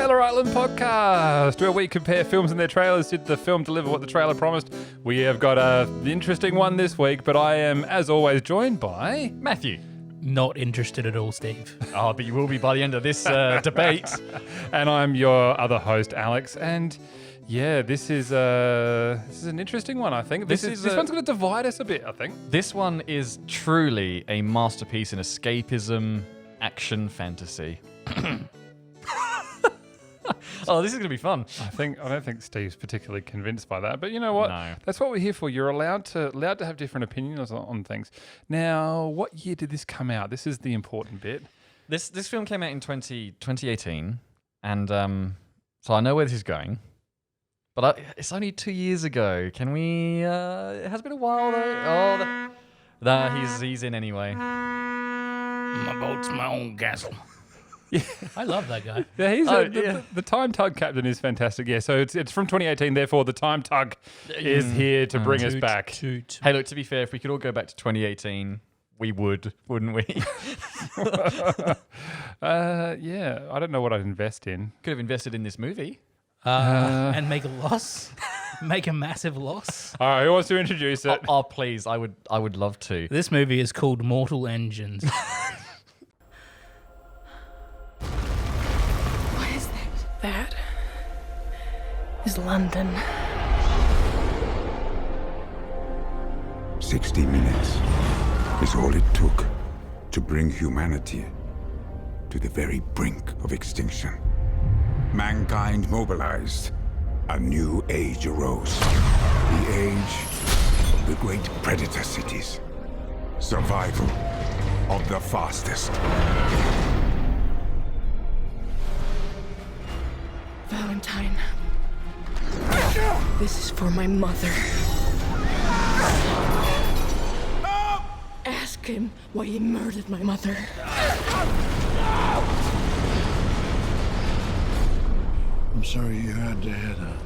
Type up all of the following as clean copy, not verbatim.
Trailer Island podcast, where we compare films and their trailers. Did the film deliver what the trailer promised? We have got an interesting one this week, but I am, as always, joined by... Matthew. Not interested at all, Steve. Oh, but you will be by the end of this debate. And I'm your other host, Alex, and... yeah, this is an interesting one, I think. This one's going to divide us a bit, I think. This one is truly a masterpiece in escapism, action, fantasy. Oh, this is going to be fun. I don't think Steve's particularly convinced by that, but you know what? No. That's what we're here for. You're allowed to have different opinions on things. Now, what year did this come out? This is the important bit. This film came out in 2018, and so I know where this is going. But it's only 2 years ago. Can we... it has been a while, though. Oh, he's in anyway. My boat's my own castle. Yeah. I love that guy. Yeah, the Time Tug captain is fantastic. Yeah, so it's from 2018. Therefore, the Time Tug is here to bring us back. Hey, look, to be fair, if we could all go back to 2018... we would, wouldn't we? Yeah, I don't know what I'd invest in. Could have invested in this movie. And make a loss. Make a massive loss. All right, who wants to introduce it? Oh, please, I would love to. This movie is called Mortal Engines. What is that? That is London. 60 minutes is all it took to bring humanity to the very brink of extinction. Mankind mobilized. A new age arose. The age of the great predator cities. Survival of the fastest. Valentine. This is for my mother. Ask him why he murdered my mother. I'm sorry you had to hear that.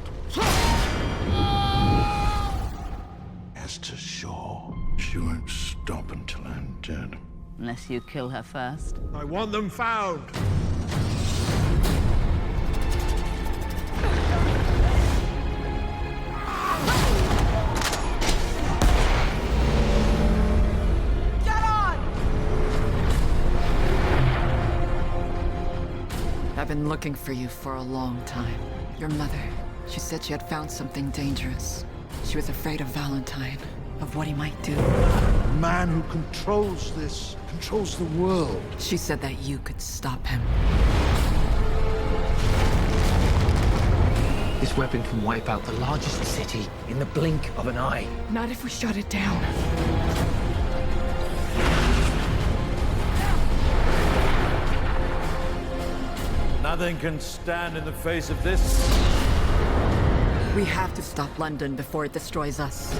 As to shore, she won't stop until I'm dead. Unless you kill her first. I want them found! I've been looking for you for a long time. Your mother, she said she had found something dangerous. She was afraid of Valentine, of what he might do. The man who controls this, controls the world. She said that you could stop him. This weapon can wipe out the largest city in the blink of an eye. Not if we shut it down. Nothing can stand in the face of this. We have to stop London before it destroys us.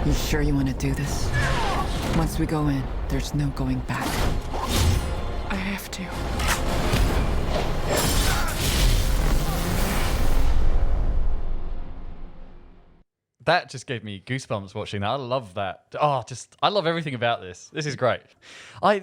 You sure you want to do this? Once we go in, there's no going back. I have to. That just gave me goosebumps watching that. I love that. I love everything about this. This is great.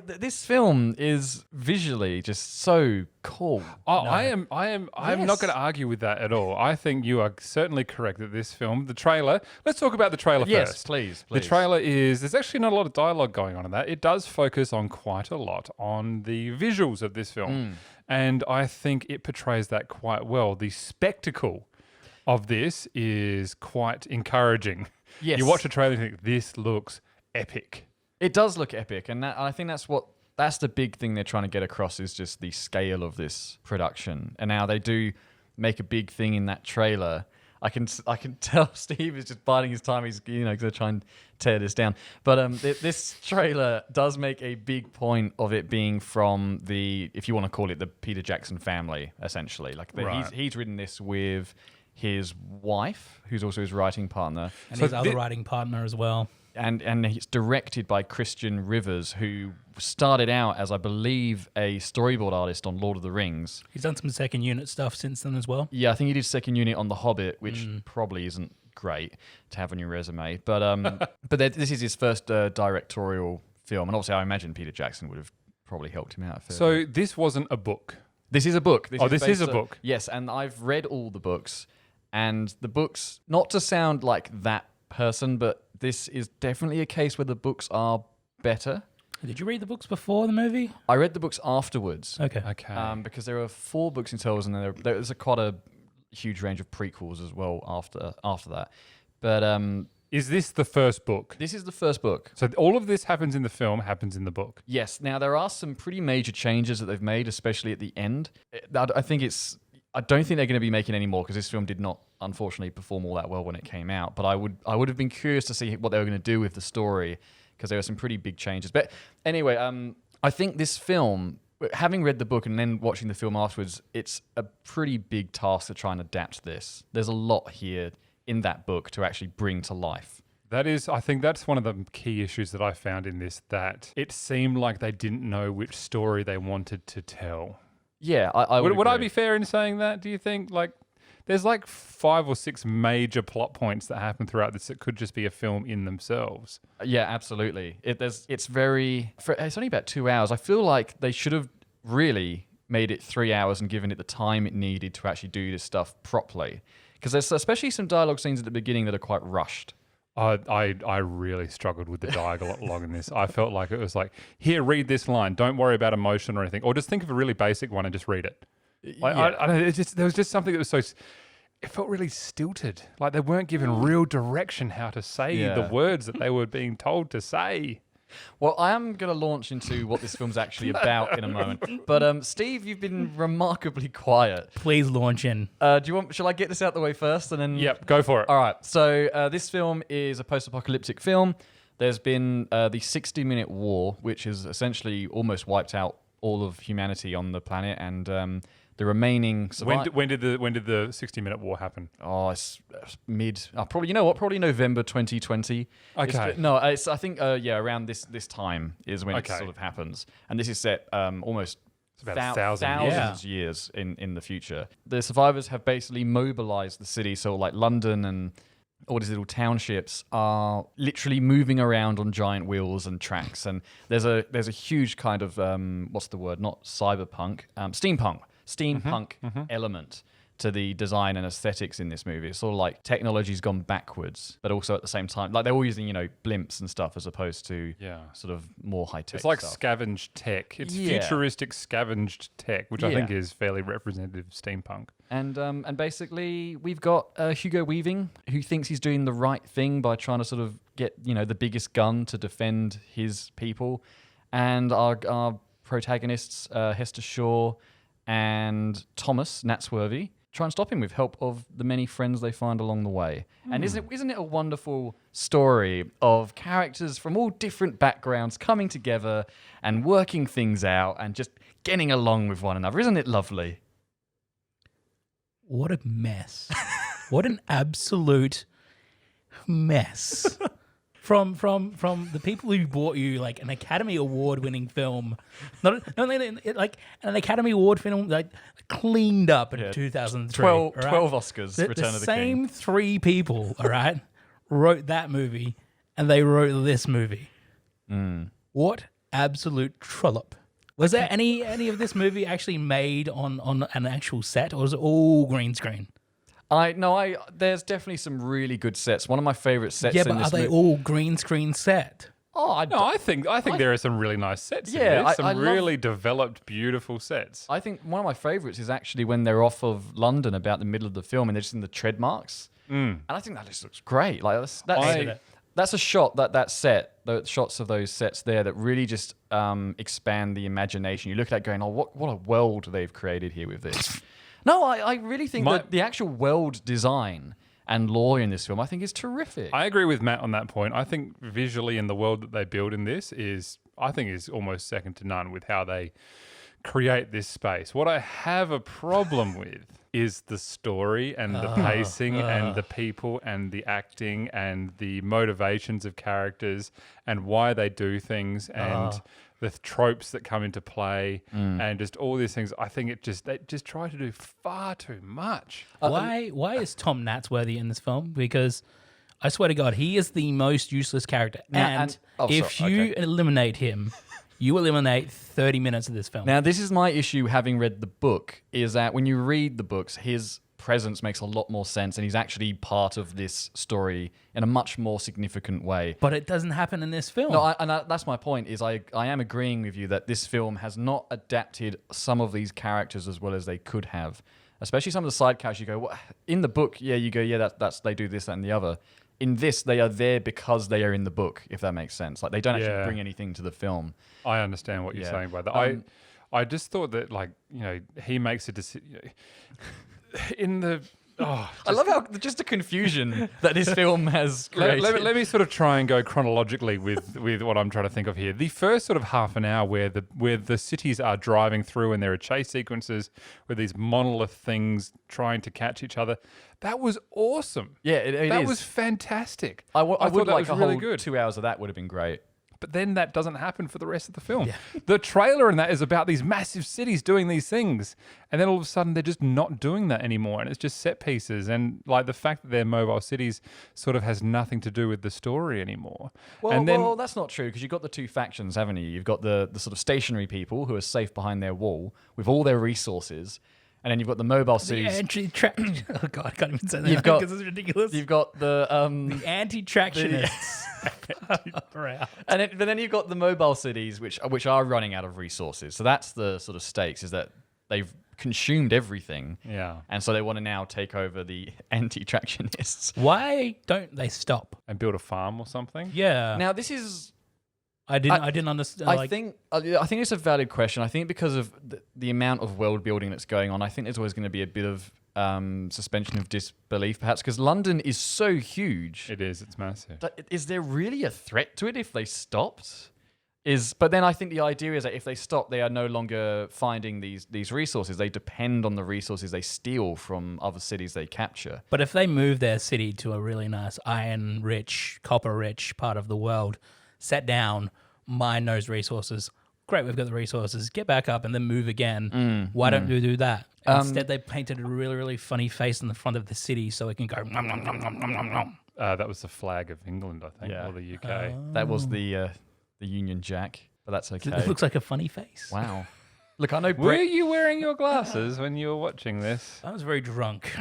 This film is visually just so cool. Oh, no. I'm not going to argue with that at all. I think you are certainly correct that this film, the trailer, let's talk about the trailer yes, first. Please. The trailer there's actually not a lot of dialogue going on in that. It does focus on quite a lot on the visuals of this film. And I think it portrays that quite well. The spectacle of this is quite encouraging. Yes. You watch a trailer and think, this looks epic. It does look epic, and I think that's the big thing they're trying to get across is just the scale of this production. And now they do make a big thing in that trailer. I can tell Steve is just biding his time. He's going to try and tear this down. But this trailer does make a big point of it being from the, if you want to call it, the Peter Jackson family, essentially. Right. He's written this with his wife, who's also his writing partner. And his other writing partner as well. And it's directed by Christian Rivers, who started out as, I believe, a storyboard artist on Lord of the Rings. He's done some second unit stuff since then as well. Yeah, I think he did second unit on The Hobbit, which probably isn't great to have on your resume. But this is his first directorial film, and obviously I imagine Peter Jackson would have probably helped him out a fair bit. So this wasn't a book. This is a book. This is based a book. Yes, and I've read all the books. And the books, not to sound like that person, but this is definitely a case where the books are better. Did you read the books before the movie? I read the books afterwards. Okay. Because there are 4 books in total, and there's quite a huge range of prequels as well after that. But is this the first book? This is the first book. So all of this happens in the film, happens in the book. Yes. Now there are some pretty major changes that they've made, especially at the end. I don't think they're going to be making any more because this film did not, unfortunately, perform all that well when it came out. But I would have been curious to see what they were going to do with the story because there were some pretty big changes. But anyway, I think this film, having read the book and then watching the film afterwards, it's a pretty big task to try and adapt this. There's a lot here in that book to actually bring to life. I think that's one of the key issues that I found in this, that it seemed like they didn't know which story they wanted to tell. Yeah, I would I be fair in saying that? Do you think there's 5 or 6 major plot points that happen throughout this that could just be a film in themselves? Yeah, absolutely. It's only about 2 hours. I feel like they should have really made it 3 hours and given it the time it needed to actually do this stuff properly. Because there's especially some dialogue scenes at the beginning that are quite rushed. I really struggled with the dialogue in this. I felt like it was like, here, read this line. Don't worry about emotion or anything. Or just think of a really basic one and just read it. I don't know, there was just something that was so... It felt really stilted. Like they weren't given real direction how to say the words that they were being told to say. Well, I am going to launch into what this film's actually about in a moment. But Steve, you've been remarkably quiet. Please launch in. Shall I get this out the way first and then? Yep, go for it. All right. So this film is a post-apocalyptic film. There's been the 60-minute war, which has essentially almost wiped out all of humanity on the planet, and the remaining when did the 60-minute war happen? Oh, it's probably November 2020. Okay. I think around this time is when it sort of happens, and this is set almost about thousands of years in the future. The survivors have basically mobilized the city, so like London and all these little townships are literally moving around on giant wheels and tracks, and there's a huge kind of what's the word? Not cyberpunk, steampunk element to the design and aesthetics in this movie. It's sort of like technology's gone backwards, but also at the same time, like they're all using, blimps and stuff as opposed to sort of more high-tech It's like stuff. scavenged tech. It's futuristic scavenged tech, which I think is fairly representative of steampunk. And basically, we've got Hugo Weaving, who thinks he's doing the right thing by trying to sort of get, the biggest gun to defend his people. And our protagonists, Hester Shaw and Thomas Natsworthy, try and stop him with help of the many friends they find along the way. And isn't it a wonderful story of characters from all different backgrounds coming together and working things out and just getting along with one another? Isn't it lovely? What a mess. What an absolute mess. From the people who brought you like an Academy Award winning film, not like an Academy Award film like cleaned up in 2003. 12 Oscars. Return of the King. The same 3 people, all right, wrote that movie, and they wrote this movie. What absolute trollop! Was there any of this movie actually made on an actual set, or was it all green screen? There's definitely some really good sets. One of my favorite sets. Yeah, but are they all green screen set? I think there are some really nice sets. Yeah, some really developed, beautiful sets. I think one of my favorites is actually when they're off of London about the middle of the film and they're just in the tread marks. And I think that just looks great. Like that's a shot that set, the shots of those sets there that really just expand the imagination. You look at it going, what a world they've created here with this. No, I really think that the actual world design and lore in this film, I think, is terrific. I agree with Matt on that point. I think visually in the world that they build in this is almost second to none with how they create this space. What I have a problem with is the story and the pacing and the people and the acting and the motivations of characters and why they do things and the tropes that come into play and just all these things. I think they just try to do far too much. Why is Tom Natsworthy in this film? Because I swear to God, he is the most useless character. If you eliminate him, you eliminate 30 minutes of this film. Now, this is my issue having read the book, is that when you read the books, his presence makes a lot more sense and he's actually part of this story in a much more significant way. But it doesn't happen in this film. No, that's my point, is I am agreeing with you that this film has not adapted some of these characters as well as they could have. Especially some of the side characters, you go, well, in the book, you go, that's they do this, that, and the other. In this, they are there because they are in the book, if that makes sense. Like, they don't actually bring anything to the film. I understand what you're saying by that. I just thought that, like, he makes a decision in the. I love how just the confusion that this film has created. Let me sort of try and go chronologically with what I'm trying to think of here. The first sort of half an hour where the cities are driving through and there are chase sequences with these monolith things trying to catch each other. That was awesome. Yeah, it that is. was fantastic. I thought would that like was a really whole good. 2 hours of that would have been great. But then that doesn't happen for the rest of the film. Yeah. The trailer in that is about these massive cities doing these things. And then all of a sudden they're just not doing that anymore. And it's just set pieces. And like the fact that they're mobile cities sort of has nothing to do with the story anymore. Well, that's not true because you've got the two factions, haven't you? You've got the sort of stationary people who are safe behind their wall with all their resources. And then you've got the mobile cities. The anti-traction. Oh God, I can't even say that You've got- because it's ridiculous. You've got the The anti-tractionists. but then you've got the mobile cities which are running out of resources. So that's the sort of stakes, is that they've consumed everything. Yeah. And so they want to now take over the anti-tractionists. Why don't they stop? And build a farm or something. Yeah. Now this is I didn't understand. I think it's a valid question. I think because of the amount of world building that's going on, I think there's always going to be a bit of suspension of disbelief, perhaps, because London is so huge. It is. It's massive. Is there really a threat to it if they stopped? But then I think the idea is that if they stop, they are no longer finding these resources. They depend on the resources they steal from other cities they capture. But if they move their city to a really nice iron-rich, copper-rich part of the world, set down, mine those resources. Great, we've got the resources. Get back up and then move again. Why don't you do that? Instead, they painted a really, really funny face in the front of the city so it can go nom, nom, nom, nom, nom, nom, nom. That was the flag of England, I think, or the UK. That was the Union Jack, but that's okay. It looks like a funny face. Wow. Look, I know Were you wearing your glasses when you were watching this? I was very drunk.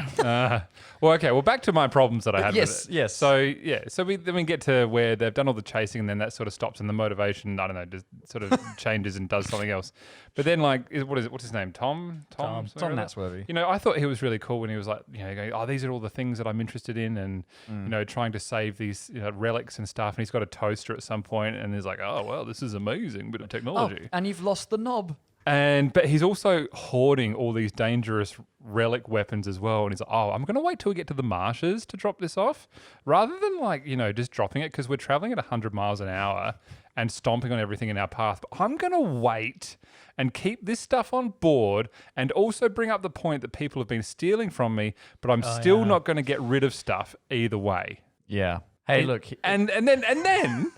Well, back to my problems that I had with it. Yes. So then we get to where they've done all the chasing, and then that sort of stops, and the motivation, I don't know, just sort of changes and does something else. But then, like, what's his name? Tom Natsworthy. I thought he was really cool when he was like, going, oh, these are all the things that I'm interested in, and trying to save these relics and stuff. And he's got a toaster at some point, and he's like, oh well, this is amazing bit of technology. And you've lost the knob. But he's also hoarding all these dangerous relic weapons as well. And he's like, oh, I'm going to wait till we get to the marshes to drop this off rather than just dropping it, because we're traveling at 100 miles an hour and stomping on everything in our path. But I'm going to wait and keep this stuff on board and also bring up the point that people have been stealing from me, but I'm still not going to get rid of stuff either way. Yeah. Hey, look. And then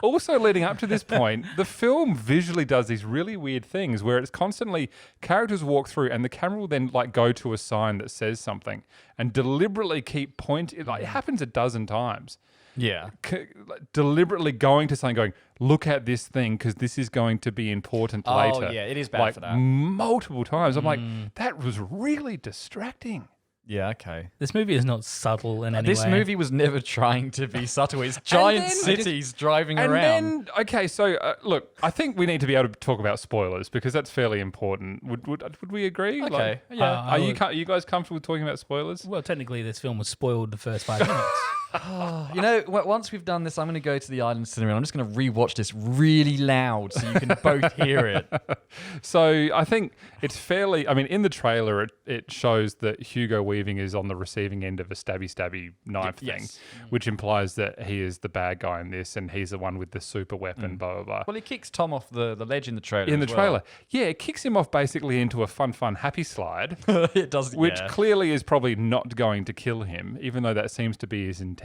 also leading up to this point, the film visually does these really weird things where it's constantly characters walk through and the camera will then go to a sign that says something and deliberately keep pointing. It happens a dozen times. Yeah. Deliberately going to something, going, look at this thing because this is going to be important later. Oh, yeah, it is bad for that. Multiple times. I'm like, that was really distracting. Yeah, okay. This movie is not subtle in any way. This movie was never trying to be subtle. It's giant cities driving around. So look, I think we need to be able to talk about spoilers because that's fairly important. Would we agree? Okay. Are you guys comfortable with talking about spoilers? Well, technically, this film was spoiled the first 5 minutes. Once we've done this, I'm going to go to the Island Cinema and I'm just going to rewatch this really loud so you can both hear it. So I think it's fairly, in the trailer, it shows that Hugo Weaving is on the receiving end of a stabby knife thing, which implies that he is the bad guy in this and he's the one with the super weapon, blah, blah, blah. Well, he kicks Tom off the ledge in the trailer. Yeah, it kicks him off basically into a fun, happy slide. It does, which clearly is probably not going to kill him, even though that seems to be his intention.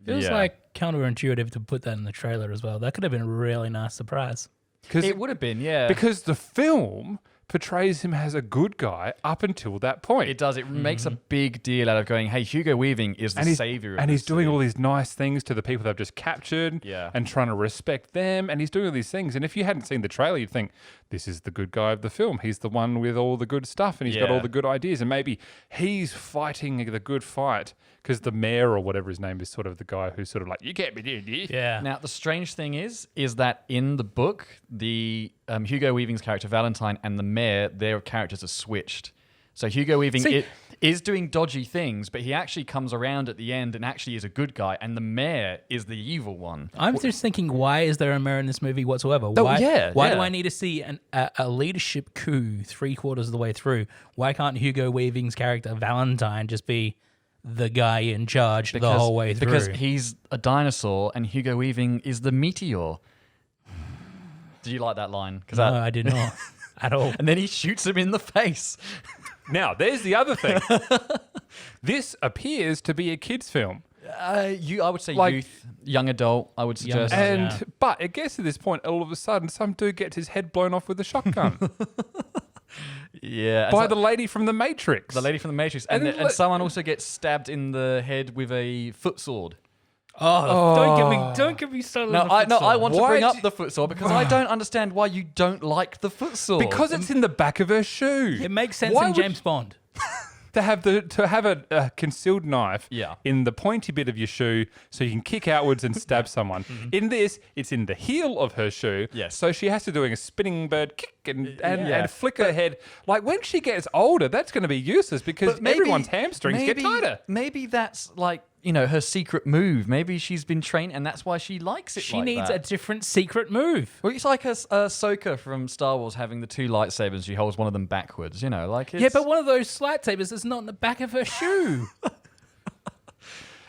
Feels like counterintuitive to put that in the trailer as well. That could have been a really nice surprise. It would have been, yeah. Because the film portrays him as a good guy up until that point. It does. It makes a big deal out of going, hey, Hugo Weaving is the savior of and this he's doing city. all these nice things to the people they've just captured and trying to respect them. And he's doing all these things. And if you hadn't seen the trailer, you'd think, this is the good guy of the film. He's the one with all the good stuff and he's got all the good ideas. And maybe he's fighting the good fight because the mayor or whatever his name is sort of the guy who's sort of like, you can't be doing this. Yeah. Now, the strange thing is that in the book, the Hugo Weaving's character, Valentine, and the mayor, their characters are switched. So Hugo Weaving is doing dodgy things, but he actually comes around at the end and actually is a good guy, and the mayor is the evil one. I'm just thinking, why is there a mayor in this movie whatsoever? Why do I need to see a leadership coup 3/4 of the way through? Why can't Hugo Weaving's character, Valentine, just be the guy in charge the whole way through? Because he's a dinosaur and Hugo Weaving is the meteor. Do you like that line? No, I did not at all. And then he shoots him in the face. Now, there's the other thing. This appears to be a kid's film. I would say Like- youth, young adult, I would suggest. And but it gets to this point, all of a sudden, some dude gets his head blown off with a shotgun Yeah. by the lady from The Matrix. The lady from the Matrix. And And, then someone also gets stabbed in the head with a foot sword. Don't get me started. No, on the I foot want to Why bring do- up the foot sword because I don't understand why you don't like the foot sword. Because it's in the back of her shoe. It makes sense Why in would- James Bond. to have a concealed knife Yeah. in the pointy bit of your shoe so you can kick outwards and stab someone. In this, it's in the heel of her shoe. Yes. So she has to do a spinning bird kick and flick her head. Like when she gets older, that's going to be useless because everyone's hamstrings get tighter. Maybe that's like, her secret move. Maybe she's been trained and that's why she likes it. She like needs that. a different secret move. Well, it's like Ahsoka from Star Wars having the two lightsabers. She holds one of them backwards. Like it's... Yeah, but one of those lightsabers is not in the back of her shoe.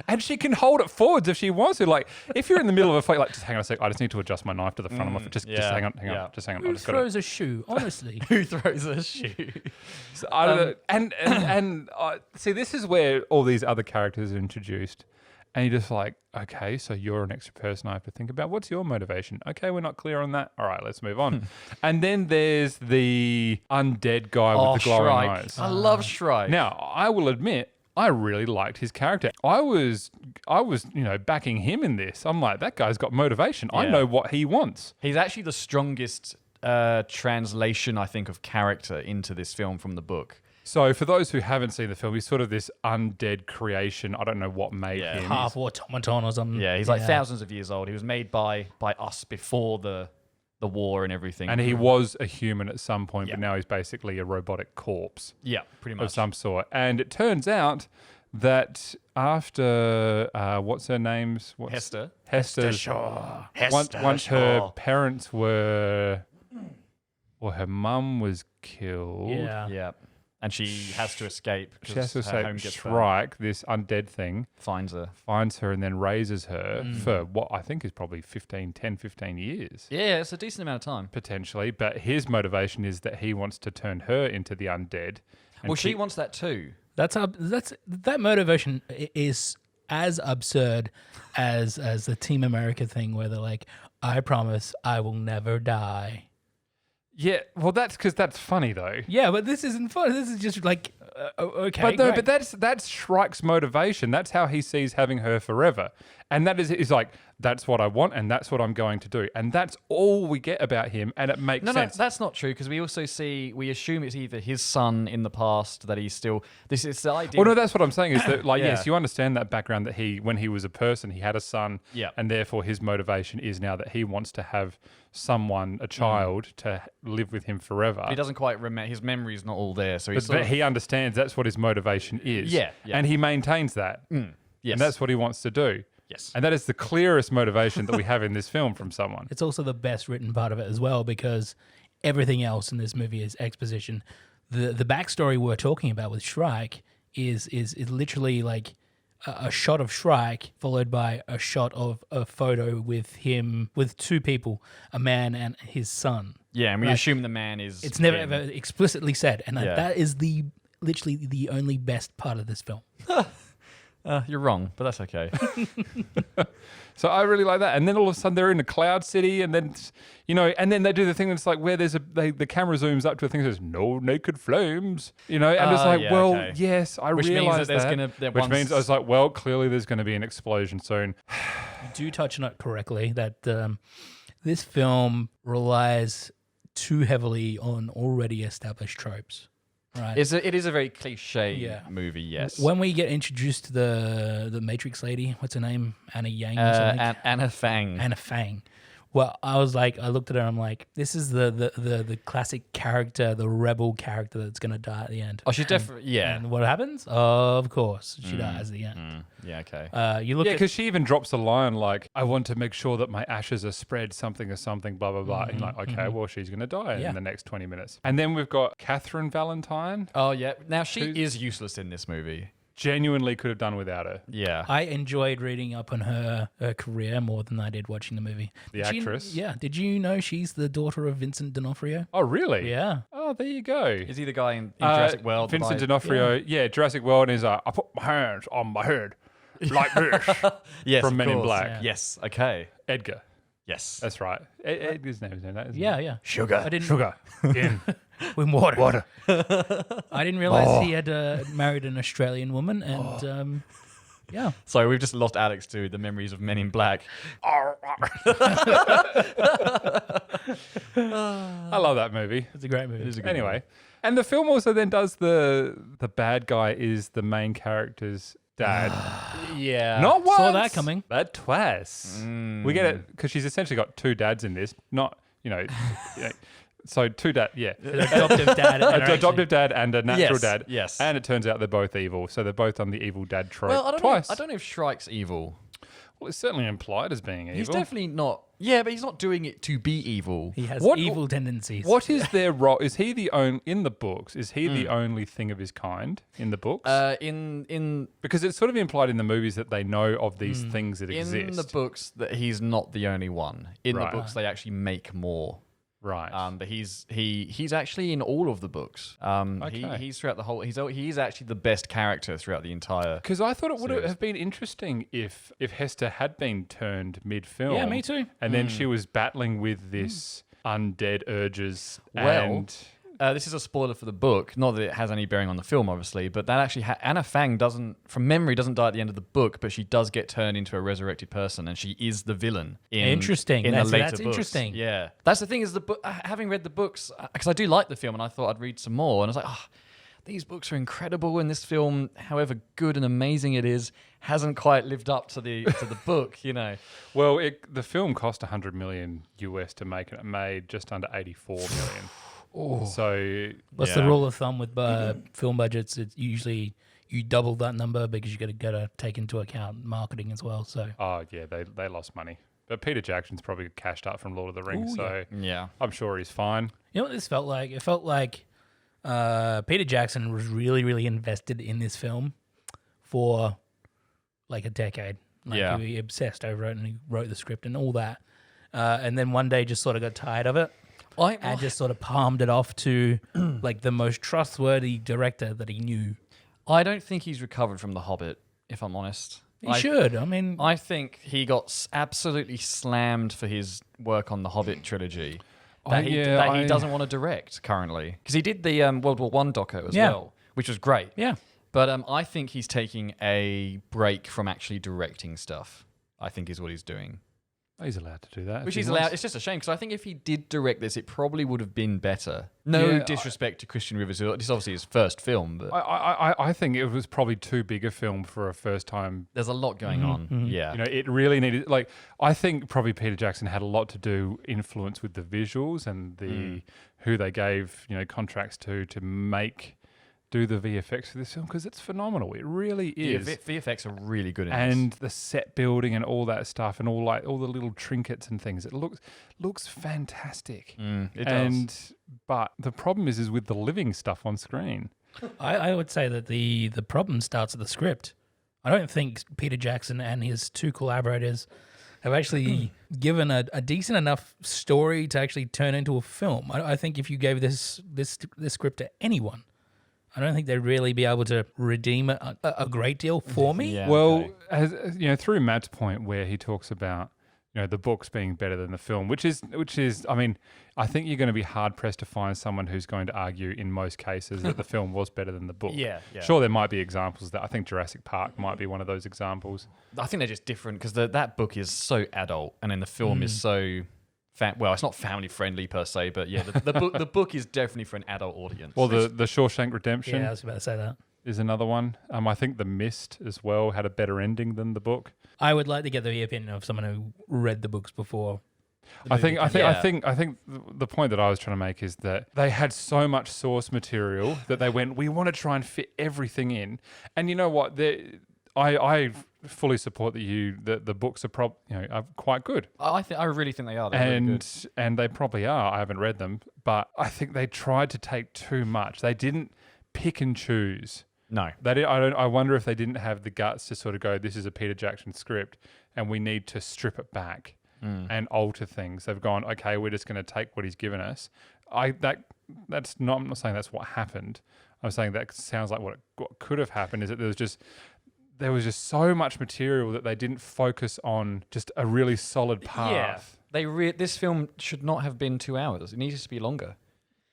And she can hold it forwards if she wants to. Like, if you're in the middle of a fight, like, just hang on a sec, I just need to adjust my knife to the front of my foot. Just hang on. Just hang on. I Who just got to... throws a shoe? Honestly. Who throws a shoe? So, I don't know. And see, this is where all these other characters are introduced. And you're just like, okay, so you're an extra person I have to think about. What's your motivation? Okay, we're not clear on that. All right, let's move on. And then there's the undead guy with the glowing Shrike. eyes. I love Shrike. Now, I will admit, I really liked his character. I was, backing him in this. I'm like, that guy's got motivation. I Yeah. know what he wants. He's actually the strongest translation, I think, of character into this film from the book. So for those who haven't seen the film, he's sort of this undead creation. I don't know what made him. Half automaton or something. Yeah, he's like thousands of years old. He was made by us before the war and everything. And he was a human at some point, but now he's basically a robotic corpse Yeah, pretty much. of some sort. And it turns out that after what's her name's Hester. Hester's Shaw. once her parents were, or her mum was killed. Yeah. Yeah. And she has to escape. She has to her home escape. gets Shrike, this undead thing, finds her. finds her and then raises her for what I think is probably 10, 15 years. Yeah, it's a decent amount of time. Potentially. But his motivation is that he wants to turn her into the undead. and Well, she keep- wants that too. That motivation is as absurd as the Team America thing where they're like, I promise I will never die. Yeah, well, that's because that's funny though. Yeah, but this isn't fun. This is just like, okay. But no, great. but that's Shrike's motivation. That's how he sees having her forever, and that is like that's what I want, and that's what I'm going to do, and that's all we get about him, and it makes No, sense. that's not true because we also we assume it's either his son in the past that he's still. This is the idea. Well, no, that's what I'm saying is that, like, Yeah. yes, you understand that background that when he was a person, he had a son, Yeah. and therefore his motivation is now that he wants to have someone, a child, to live with him forever. He doesn't quite remember. His memory's not all there, so he's But he understands that's what his motivation is. Yeah, yeah. And he maintains that. Yes. And that's what he wants to do. Yes. And that is the clearest motivation that we have in this film from someone. It's also the best written part of it as well because everything else in this movie is exposition. The backstory we're talking about with Shrike is literally like a shot of Shrike followed by a shot of a photo with him with two people, a man and his son. Yeah, and we Like, assume the man is. It's never him. ever explicitly said, and Yeah. that is literally the only best part of this film. You're wrong, but that's okay. So I really like that. And then all of a sudden they're in a cloud city, and then and then they do the thing that's like where there's the camera zooms up to a thing that says no naked flames, and it's like, yeah, well, okay. yes, I Which means realize that which means I was like, well, clearly there's going to be an explosion soon. You do touch on it correctly that this film relies too heavily on already established tropes. Right. It is a very cliche Yeah. movie, yes. When we get introduced to the Matrix lady, what's her name? Anna Yang or something? Anna Fang. Anna Fang. Well, I looked at her and I'm like, this is the classic character, the rebel character that's going to die at the end. Oh, she's definitely, yeah. And what happens? Of course, she dies at the end. Yeah, okay. You look Yeah, at because she even drops a line like, I want to make sure that my ashes are spread, something or something, blah, blah, blah. And you're like, okay, well, she's going to die Yeah. in the next 20 minutes. And then we've got Catherine Valentine. Oh, yeah. Now, she is useless in this movie. Genuinely could have done without her. Yeah. I enjoyed reading up on her career more than I did watching the movie. The actress? Yeah. Did you know she's the daughter of Vincent D'Onofrio? Oh, really? Yeah. Oh, there you go. Is he the guy in Jurassic World? Vincent that D'Onofrio. Yeah, Jurassic World is I put my hands on my head like this. Yes, from of Men in course. Black. Yeah. Yes, okay. Edgar. Yes. That's right. Edgar's name is that, isn't Yeah, it? yeah. Sugar. I didn't- Sugar. In With water. water. I didn't realize he had married an Australian woman, and yeah. So we've just lost Alex to the memories of Men in Black. I love that movie. It's a great movie. It is a good Anyway, and the film also then does the bad guy is the main character's dad. Yeah. Not once. Saw that coming. But twice. We get it because she's essentially got two dads in this. Not so two dad. Yeah. Adoptive dad. An adoptive dad and a natural Yes, dad. yes. And it turns out they're both evil. So they're both on the evil dad trope Well, I twice. don't know if Shrike's evil. Well, it's certainly implied as being evil. He's definitely not. Yeah, but he's not doing it to be evil. He has What- evil tendencies. What is their role? Is he the only in the books? Is he the only thing of his kind in the books? In Because it's sort of implied in the movies that they know of these things that in exist. the books that he's not the only one. In Right. the books, they actually make more. Right. But he's actually in all of the books. Okay. He's throughout the whole. He's actually the best character throughout the entire. Because I thought it would series. have been interesting if Hester had been turned mid-film. Yeah, me too. And then she was battling with this undead urges. Well, and this is a spoiler for the book. Not that it has any bearing on the film, obviously, but that actually Anna Fang from memory, doesn't die at the end of the book, but she does get turned into a resurrected person, and she is the villain. Interesting. In That's- the later that's books. interesting. Yeah, that's the thing is the book. Having read the books, because I do like the film, and I thought I'd read some more, and I was like, oh, these books are incredible, and this film, however good and amazing it is, hasn't quite lived up to the book. well, the film cost $100 million US to make, and it made just under $84 million. So What's the rule of thumb with film budgets? It's usually you double that number because you got to take into account marketing as well. So oh yeah, they lost money. But Peter Jackson's probably cashed up from Lord of the Rings, Ooh, so Yeah. I'm sure he's fine. you know what this felt like? It felt like Peter Jackson was really, really invested in this film for like a decade. Like Yeah. he obsessed over it and he wrote the script and all that. And then one day just sort of got tired of it. And just sort of palmed it off to like the most trustworthy director that he knew. I don't think he's recovered from The Hobbit, if I'm honest. He should. I mean, I think he got absolutely slammed for his work on the Hobbit trilogy. That he doesn't want to direct currently. Because he did the World War I doco as well, which was great. yeah. But I think he's taking a break from actually directing stuff, I think is what he's doing. He's allowed to do that. Which if he's he wants. allowed. It's just a shame because I think if he did direct this, it probably would have been better. No Yeah, disrespect to Christian Rivers. It's obviously his first film, but I think it was probably too big a film for a first time. there's a lot going on. Yeah. It really needed, I think probably Peter Jackson had a lot to do, influence with the visuals and the who they gave, contracts to do the VFX for this film because it's phenomenal. It really is. VFX are really good in this. And the set building and all that stuff and all the little trinkets and things. It looks fantastic. It does. But the problem is with the living stuff on screen. I would say that the problem starts at the script. I don't think Peter Jackson and his two collaborators have actually given a decent enough story to actually turn into a film. I think if you gave this script to anyone, I don't think they'd really be able to redeem it a great deal for me. Yeah, Well, okay. as you know, through Matt's point where he talks about, you know, the books being better than the film, which is, I mean, I think you're going to be hard pressed to find someone who's going to argue in most cases that the film was better than the book. Yeah. Sure, there might be examples that I think Jurassic Park might be one of those examples. I think they're just different because that book is so adult, and then the film is so. Well, it's not family friendly per se, but yeah, the book is definitely for an adult audience. Well, the Shawshank Redemption Yeah, I was about to say that. is another one. I think The Mist as well had a better ending than the book. I would like to get the opinion of someone who read the books before. I think the point that I was trying to make is that they had so much source material that they went, we want to try and fit everything in. And you know what? I fully support that the books are are quite good. I really think they are. They're really good. And they probably are. I haven't read them, but I think they tried to take too much. They didn't pick and choose. No. I wonder if they didn't have the guts to sort of go, this is a Peter Jackson script and we need to strip it back and alter things. They've gone, okay, we're just going to take what he's given us. I'm not saying that's what happened. I'm saying that sounds like what could have happened is that there was just so much material that they didn't focus on just a really solid path. Yeah. This film should not have been 2 hours. It needs to be longer.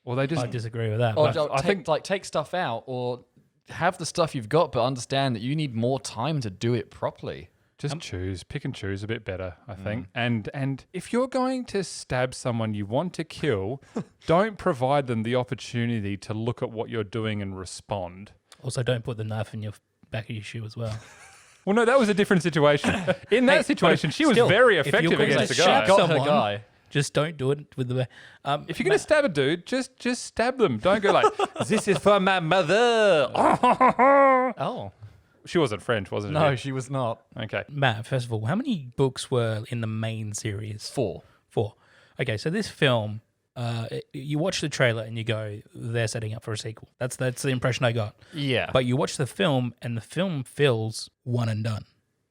Well, they just I disagree with that. Or but I think take stuff out, or have the stuff you've got, but understand that you need more time to do it properly. just pick and choose a bit better, I think. And if you're going to stab someone you want to kill, don't provide them the opportunity to look at what you're doing and respond. also, don't put the knife in your back of your shoe as well. Well, no, that was a different situation. In that situation, she was still, very if you're effective going to against the shoot guy. Got someone, her guy. Just don't do it with the. If you're going to stab a dude, just stab them. Don't go like, this is for my mother. Oh. She wasn't French, wasn't No, she? she was not. Okay. Matt, first of all, how many books were in the main series? 4. 4. Okay, so this film, you watch the trailer and you go, they're setting up for a sequel. That's the impression I got. Yeah. But you watch the film and the film feels one and done.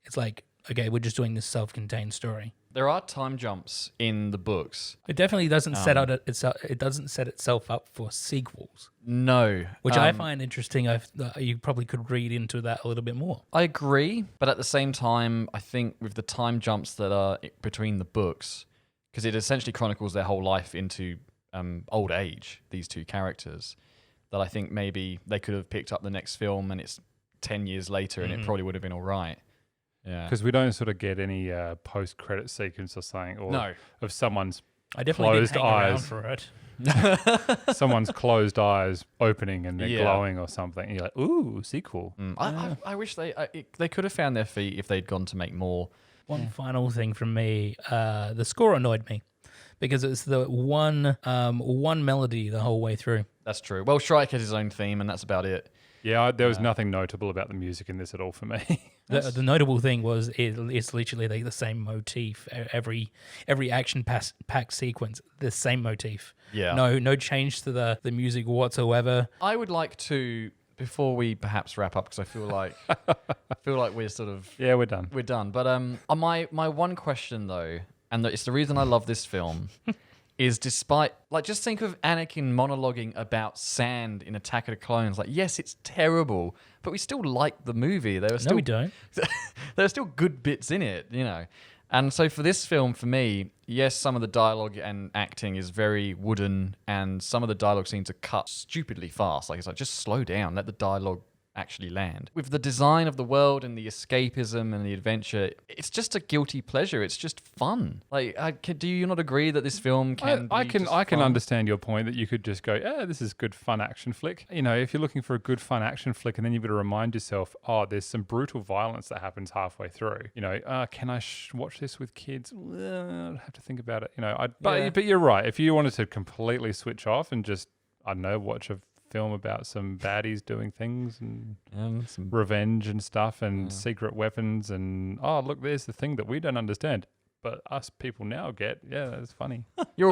It's like, okay, we're just doing this self-contained story. There are time jumps in the books. It definitely doesn't it doesn't set itself up for sequels, No. which I find interesting. You probably could read into that a little bit more. I agree, but at the same time, I think with the time jumps that are between the books, because it essentially chronicles their whole life into old age, these two characters, that I think maybe they could have picked up the next film and it's 10 years later and it probably would have been all right. Yeah. Because we don't sort of get any post-credit sequence or something, or of someone's I definitely closed didn't hang around eyes. for it. someone's closed eyes opening and they're glowing or something. And you're like, ooh, sequel. I wish they could have found their feet if they'd gone to make more. One final thing from me, the score annoyed me because it's the one melody the whole way through. That's true. Well, Shrike has his own theme and that's about it. Yeah, there was nothing notable about the music in this at all for me. The notable thing was it's literally the same motif. Every action-packed sequence, the same motif. Yeah. No change to the music whatsoever. I would like to, before we perhaps wrap up, because I feel like we're sort of We're done. we're done. But my one question though, and it's the reason I love this film, is despite just think of Anakin monologuing about sand in Attack of the Clones. Like, yes, it's terrible, but we still like the movie. There are still No, we don't. there are still good bits in it, you know. And so for this film, for me, yes, some of the dialogue and acting is very wooden, and some of the dialogue seems to cut stupidly fast. Like, it's like, just slow down, let the dialogue actually land. With the design of the world and the escapism and the adventure, it's just a guilty pleasure. It's just fun. Like, do you not agree that this film can? I be can just I can fun? understand your point that you could just go, this is good fun action flick. You know, if you're looking for a good fun action flick, and then you've got to remind yourself, there's some brutal violence that happens halfway through. You know, can I watch this with kids? Well, I'd have to think about it. You know, but you're right. If you wanted to completely switch off and just, I don't know, watch a film about some baddies doing things and some revenge and stuff and secret weapons and look, there's the thing that we don't understand, but us people now get. Yeah, that's funny. You're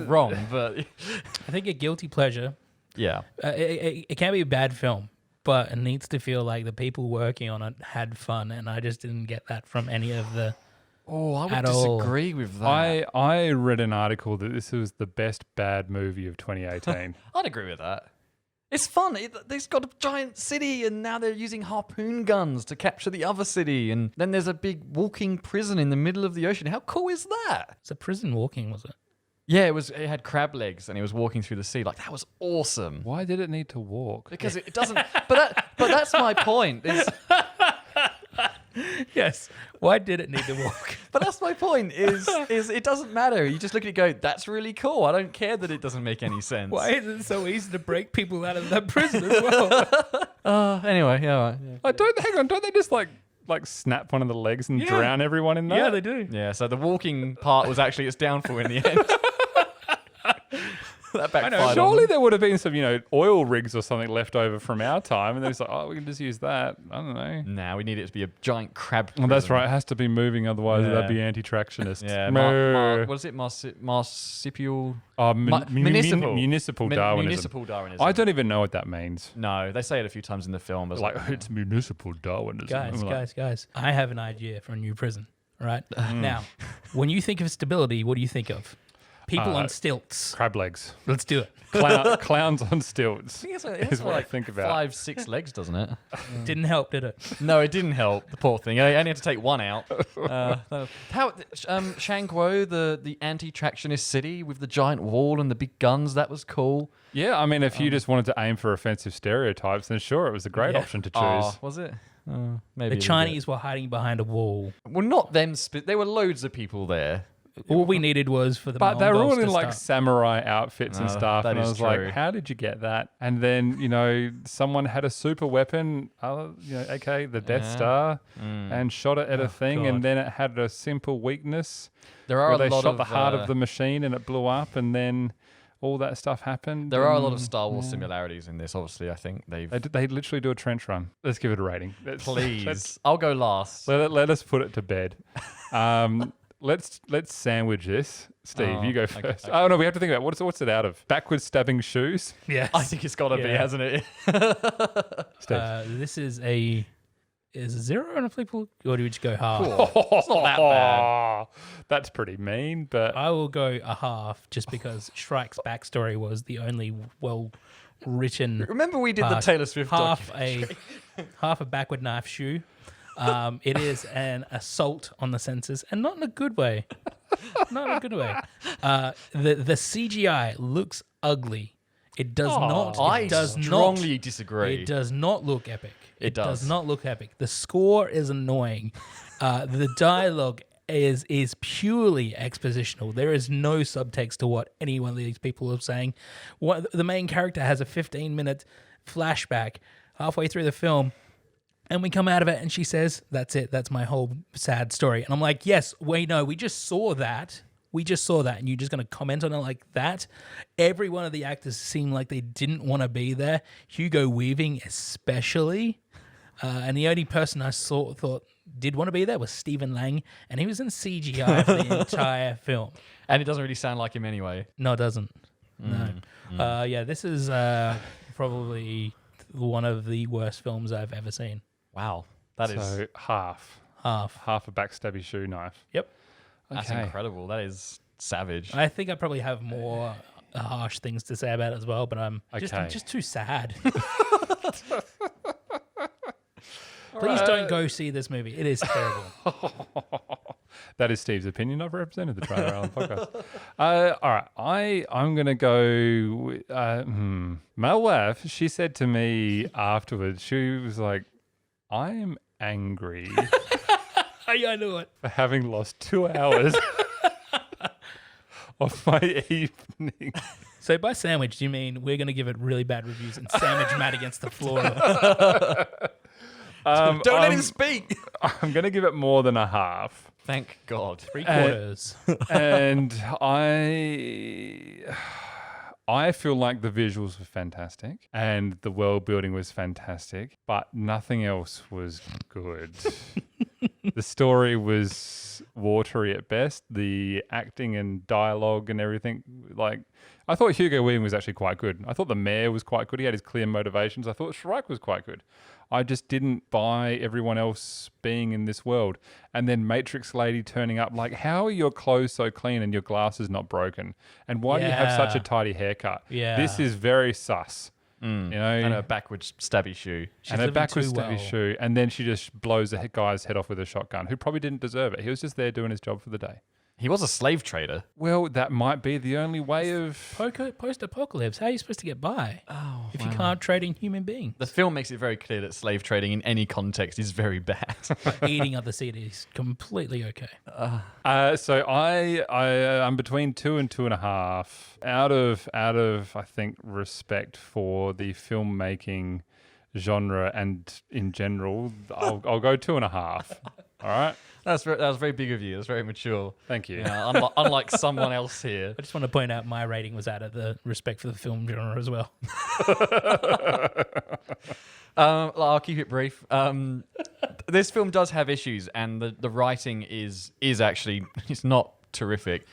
wrong, but I think a guilty pleasure. yeah. It can be a bad film, but it needs to feel like the people working on it had fun, and I just didn't get that from any of the. Oh, I would At all. disagree with that. I read an article that this was the best bad movie of 2018. I'd agree with that. It's fun. They've got a giant city, and now they're using harpoon guns to capture the other city. And then there's a big walking prison in the middle of the ocean. How cool is that? It's a prison walking, was it? Yeah, it was. It had crab legs, and it was walking through the sea. Like, that was awesome. Why did it need to walk? Because it doesn't. But that's my point. Yes. Why did it need to walk? But that's my point. Is it doesn't matter. You just look at it and go, that's really cool. I don't care that it doesn't make any sense. Why is it so easy to break people out of that prison as well? Anyway, yeah, right. Yeah. Hang on, don't they just like snap one of the legs and drown everyone in that? Yeah, they do. Yeah, so the walking part was actually its downfall in the end. That backfired on Surely them. there would have been some, oil rigs or something left over from our time, and they're just like, oh, we can just use that. I don't know. Nah, we need it to be a giant crab. Well, that's prison. right. It has to be moving, otherwise Yeah. that'd be anti-tractionist. Yeah, what is it? Marsupial? Municipal Darwinism. Municipal Darwinism. I don't even know what that means. No, they say it a few times in the film. But Like, it's municipal Darwinism. I'm like, Guys. I have an idea for a new prison. All right. Now, when you think of stability, what do you think of? People on stilts. Crab legs. Let's do it. Clowns on stilts. it is what I think about. 5-6 legs, doesn't it? Didn't help, did it? No, it didn't help. The poor thing. I only had to take one out. Shangguo, the anti-tractionist city with the giant wall and the big guns, that was cool. Yeah, I mean, if you just wanted to aim for offensive stereotypes, then sure, it was a great option to choose. Oh, was it? Maybe The Chinese were hiding behind a wall. Well, not them. There were loads of people there. All we needed was for the But they were all Mongols in to like start. samurai outfits and stuff. that And I is was true. like, how did you get that? And then, someone had a super weapon, aka the Death Star, and shot it at a thing. God. And then it had a simple weakness There are where a they lot shot of the heart of the machine and it blew up. And then all that stuff happened. There are a lot of and Star Wars similarities in this. Obviously, I think they've. They literally do a trench run. Let's give it a rating. Please, I'll go last. Let us put it to bed. Let's sandwich this. Steve, you go first. okay. Oh no, we have to think about what's it out of? Backwards stabbing shoes. Yes. I think it's got to be, Yeah. hasn't it? This is a 0 on a flip, or do we just go half? It's not that bad. That's pretty mean, but I will go a half just because Shrike's backstory was the only well-written Remember we did the Taylor Swift documentary? half a backward knife shoe. It is an assault on the senses, and not in a good way. Not in a good way. The CGI looks ugly. It does not. I It does strongly not, disagree. It does not look epic. It does. not look epic. The score is annoying. The dialogue is purely expositional. There is no subtext to what any one of these people are saying. The main character has a 15-minute flashback halfway through the film, and we come out of it and she says, that's it. That's my whole sad story. And I'm like, yes, wait, no, we just saw that. And you're just going to comment on it like that? Every one of the actors seemed like they didn't want to be there. Hugo Weaving especially. And the only person I thought did want to be there was Stephen Lang, and he was in CGI for the entire film. And it doesn't really sound like him anyway. No, it doesn't. No. Yeah, this is probably one of the worst films I've ever seen. Wow. That is so half a backstabby shoe knife. Yep. that's incredible. That is savage. I think I probably have more harsh things to say about it as well, but I'm just too sad. Please don't go see this movie. It is terrible. That is Steve's opinion. I've represented the Trailer Island podcast. All right, I'm gonna go. My wife, she said to me afterwards, she was like, "I'm angry I knew it. for having lost 2 hours of my evening." So by sandwich, do you mean we're going to give it really bad reviews and sandwich Matt against the floor? Don't let him speak. I'm gonna give it more than a half. Thank God. 3/4. And I feel like the visuals were fantastic and the world building was fantastic, but nothing else was good. The story was watery at best. The acting and dialogue and everything, I thought Hugo Weaving was actually quite good. I thought the mayor was quite good. He had his clear motivations. I thought Shrike was quite good. I just didn't buy everyone else being in this world. And then Matrix Lady turning up, how are your clothes so clean and your glasses not broken? And why do you have such a tidy haircut? Yeah. This is very sus. You know, And a backwards stabby shoe. and a living backwards too stabby well. shoe, and then she just blows a guy's head off with a shotgun, who probably didn't deserve it. He was just there doing his job for the day. He was a slave trader. Well, that might be the only way of. Post-apocalypse. How are you supposed to get by if you can't trade in human beings? The film makes it very clear that slave trading in any context is very bad. Eating other cities is completely okay. So I'm between 2 and 2.5. Out of I think respect for the filmmaking genre and in general, I'll go 2.5. All right. That was very big of you. That's very mature. Thank you. Yeah, unlike someone else here. I just want to point out my rating was out of the respect for the film genre as well. I'll keep it brief. This film does have issues, and the writing is actually it's not terrific.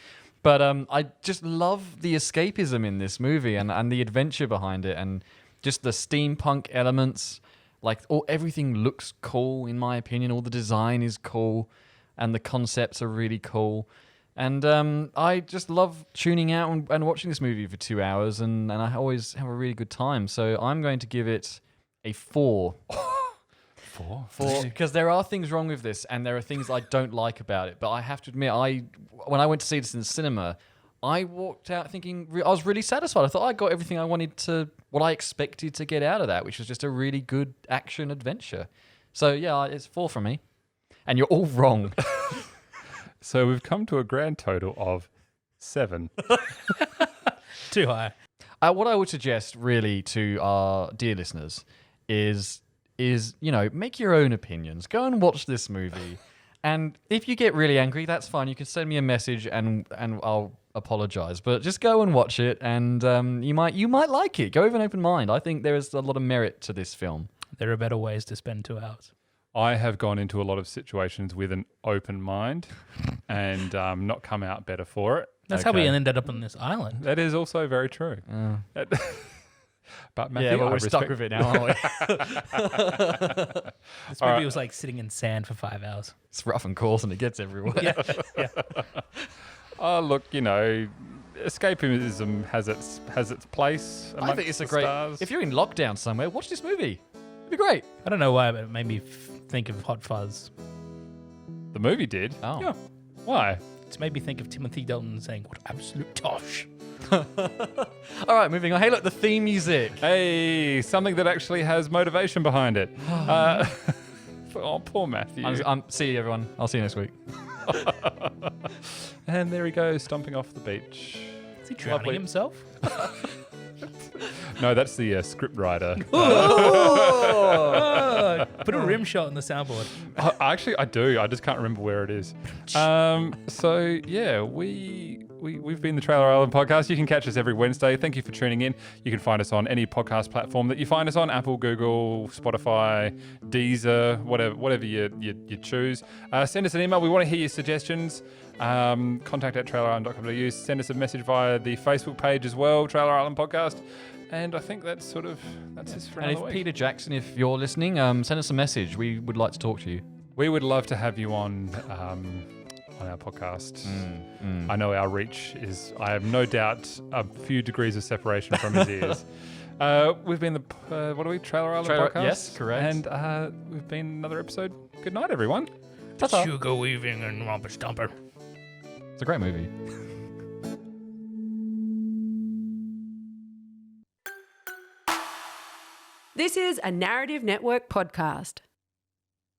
But I just love the escapism in this movie and the adventure behind it, and just the steampunk elements. Like everything looks cool, in my opinion. All the design is cool, and the concepts are really cool. And I just love tuning out and watching this movie for 2 hours, and I always have a really good time. So I'm going to give it a 4. 4? Because there are things wrong with this, and there are things I don't like about it. But I have to admit, when I went to see this in the cinema, I walked out thinking I was really satisfied. I thought I got everything I wanted what I expected to get out of that, which was just a really good action adventure. So yeah, it's 4 from me. And you're all wrong. So we've come to a grand total of 7. Too high. What I would suggest really to our dear listeners is make your own opinions. Go and watch this movie. And if you get really angry, that's fine. You can send me a message and I'll apologize. But just go and watch it, and you might like it. Go with an open mind. I think there is a lot of merit to this film. There are better ways to spend 2 hours. I have gone into a lot of situations with an open mind and not come out better for it. That's how we ended up on this island. That is also very true. But Matthew, Yeah, well, I we're stuck respect- with it now, aren't we? This movie was like sitting in sand for 5 hours. It's rough and coarse, and it gets everywhere. Yeah. Oh, look, escapism has its place. I think it's a amongst the great. stars. If you're in lockdown somewhere, watch this movie. It'd be great. I don't know why, but it made me think of Hot Fuzz. The movie did. Oh. Yeah. Why? It's made me think of Timothy Dalton saying, "What absolute tosh." All right, moving on. Hey, look, the theme music. Hey, something that actually has motivation behind it. Oh, poor Matthew. See you, everyone. I'll see you next week. And there he goes, stomping off the beach. Is he drowning himself? No, that's the script writer. Oh, put a rim shot on the soundboard. Actually, I do. I just can't remember where it is. So yeah, we've been the Trailer Island Podcast. You can catch us every Wednesday. Thank you for tuning in. You can find us on any podcast platform that you find us on: Apple, Google, Spotify, Deezer, whatever you choose. Send us an email. We want to hear your suggestions. Contact@trailerisland.com.au. Send us a message via the Facebook page as well, Trailer Island Podcast. And I think that's this for And another if week. Peter Jackson, if you're listening, send us a message. We would like to talk to you. We would love to have you on our podcast. I know our reach is, I have no doubt, a few degrees of separation from his ears. We've been Trailer Island Podcast? Yes, correct. And we've been another episode. Good night, everyone. Sugar weaving and romper stomper. It's a great movie. This is a Narrative Network podcast.